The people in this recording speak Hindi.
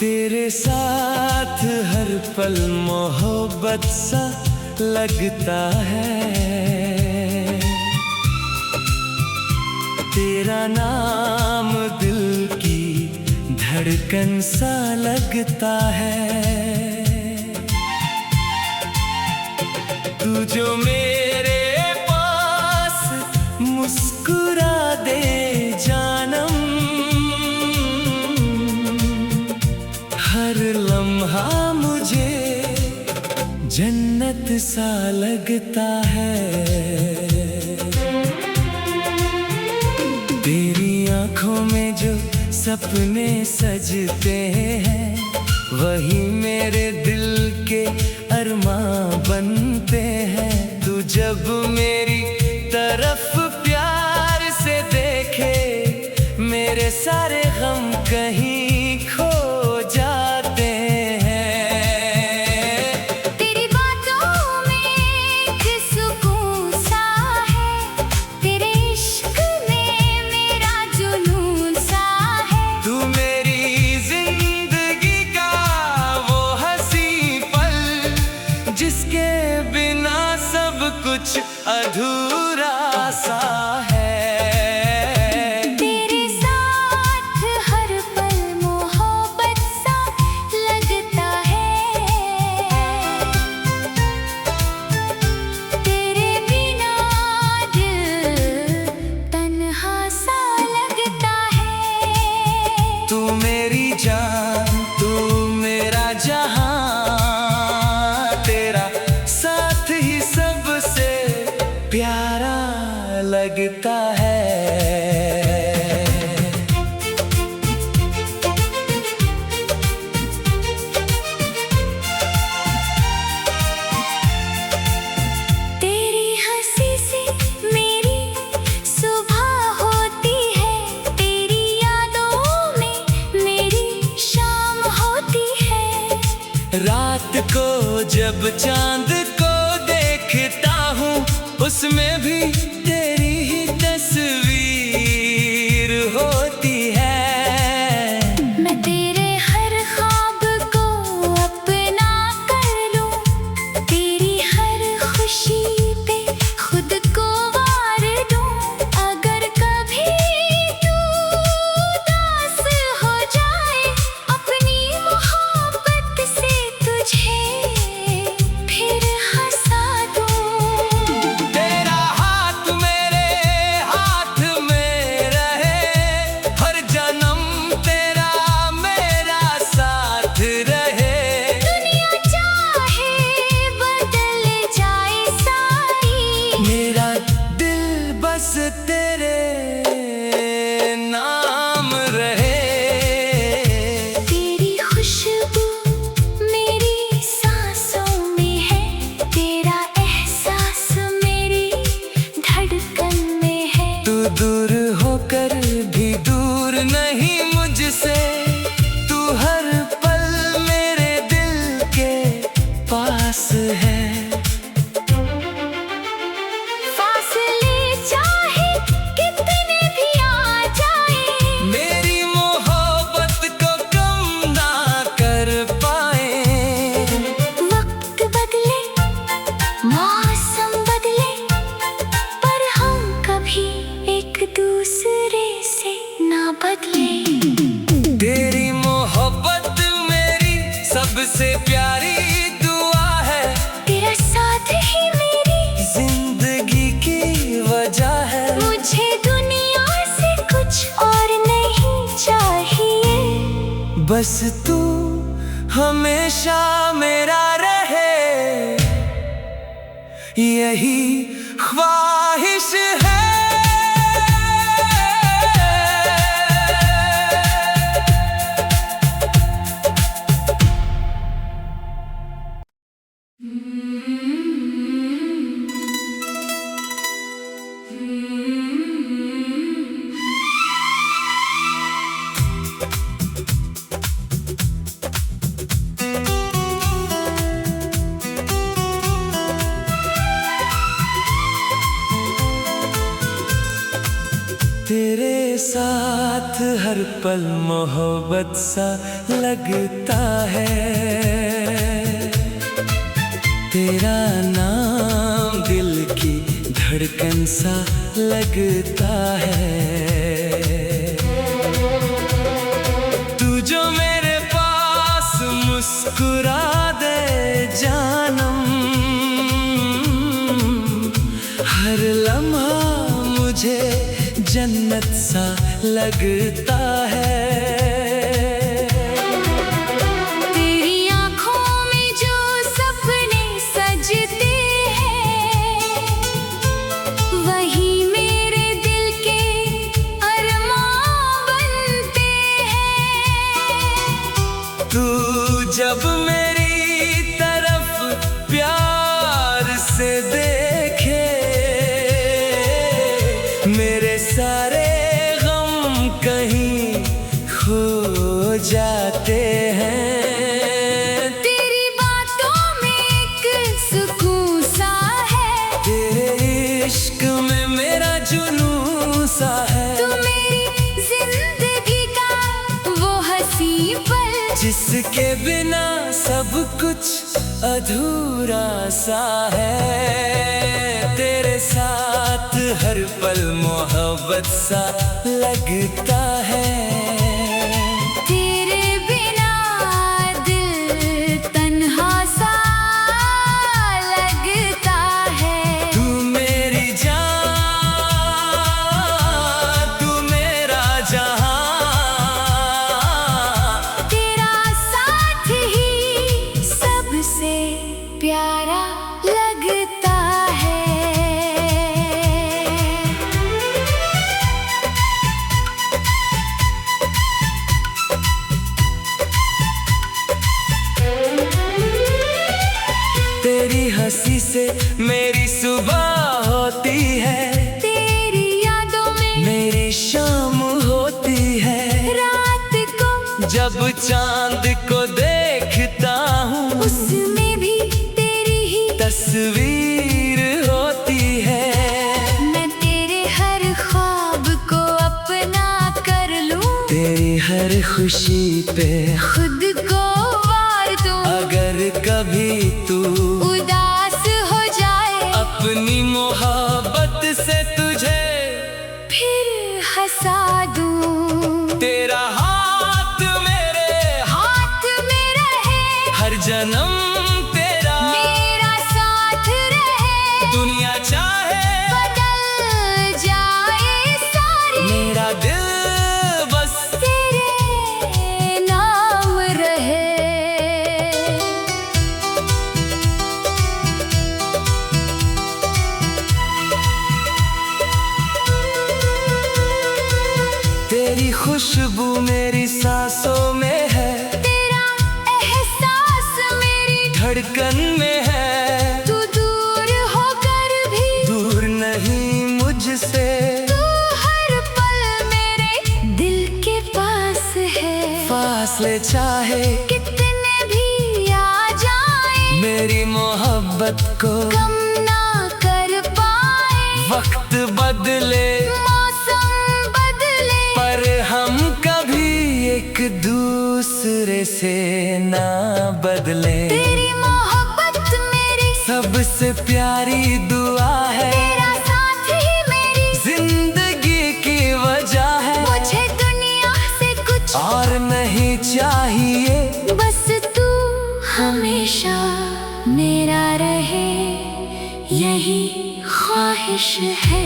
तेरे साथ हर पल मोहब्बत सा लगता है। तेरा नाम दिल की धड़कन सा लगता है। तू जो मेरे पास मुस्कुरा दे जानम, हर लम्हा मुझे जन्नत सा लगता है। तेरी आँखों में जो सपने सजते हैं, वही मेरे दिल के अरमां बनते हैं। तू जब मेरी तरफ प्यार से देखे, मेरे सारे गम कहीं खो जाते हैं। तेरी बातों में एक सुकून सा है, तेरे इश्क में मेरा जुनून सा है। तू मेरी जिंदगी का वो हंसी पल, जिसके बिना सब कुछ अधूरा सा है। तेरे साथ हर पल मोहब्बत सा लगता है। तेरे बिना दिल तन्हा सा लगता है। तू मेरी जान, तू मेरा जहां, तेरा साथ ही सबसे प्यारा लगता है। तेरी हंसी से मेरी सुबह होती है, तेरी यादों में मेरी शाम होती है। रात को जब चांद को देखता हूँ, उसमें भी तेरी ही तस्वीर होती है। मैं तेरे हर ख्वाब को अपना कर लूं, तेरी हर खुशी पे खुद को वार दूं। अगर कभी तू उदास हो जाए, अपनी मोहब्बत से तुझे फिर हंसा दूं। तेरा हाथ मेरे हाथ में रहे, हर जन्म तेरा मेरा साथ रहे। दुनिया चाहे बदल जाए सारी, मेरा दिल बस तेरे नाम रहे। तेरी खुशबू मेरी सांसों में है, तेरा एहसास मेरी धड़कन में है। तू दूर होकर भी दूर नहीं मुझसे, तू हर पल मेरे दिल के पास है। फासले चाहे कितने भी आ जाए, मेरी मोहब्बत को कम ना कर पाए। वक्त बदले मौसम बदले, पर हम कभी एक दूसरे से ना बदले। तेरी मोहब्बत मेरी सबसे प्यारी दुआ है। तेरा साथ ही मेरी जिंदगी की वजह है। मुझे दुनिया से कुछ और नहीं चाहिए। बस तू हमेशा मेरा रहे, यही ख्वाहिश है। साथ हर पल मोहब्बत सा लगता है। तेरा नाम दिल की धड़कन सा लगता है। तू जो मेरे पास मुस्कुरा दे जानम, हर लम्हा मुझे जन्नत सा लगता है। तेरी आँखों में जो सपने सजते हैं, वही मेरे दिल के अरमां बनते हैं। तू जब मेरी तरफ प्यार से देखे, मेरे सारे गम कहीं खो जाते हैं। तेरी बातों में एक सुकून सा है, तेरे इश्क में मेरा जुनून सा है। तू मेरी जिंदगी का वो हंसी पल, जिसके बिना सब कुछ अधूरा सा है। तेरे साथ हर पल मोहब्बत सा लगता है। तेरे बिना दिल तन्हा सा लगता है। तू मेरी जान, तू मेरा जहां, तेरा साथ ही सबसे प्यारा लगता है। तेरी हंसी से मेरी सुबह होती है। तेरी यादों में मेरी शाम होती है। रात को जब चांद को देखता हूँ, उसमें भी तेरी ही तस्वीर होती है। मैं तेरे हर ख्वाब को अपना कर लूं, तेरी हर खुशी पे खुद को वार दूं। अगर कभी तू उदास हो जाए, अपनी मोहब्बत से तुझे फिर हंसा दूं। तेरा हाथ मेरे हाथ में रहे, हर जन्म तेरा मेरा साथ रहे। दुनिया चाहे बदल जाए सारी, मेरा दिल बस तेरे नाम रहे। तेरी खुशबू मेरी सांसों में है। तेरा एहसास मेरी धड़कन में है। तू दूर होकर भी दूर नहीं मुझसे, तू हर पल मेरे दिल के पास है। फासले चाहे कितने भी आ जाए, मेरी मोहब्बत को कम ना कर पाए। वक्त बदले मौसम बदले, पर हम कभी एक दूसरे से ना बदले। तेरी मोहब्बत मेरी सबसे प्यारी दुआ है। तेरा साथ ही मेरी जिंदगी की वजह है। मुझे दुनिया से कुछ और नहीं चाहिए, बस तू हमेशा मेरा रहे, यही ख्वाहिश है।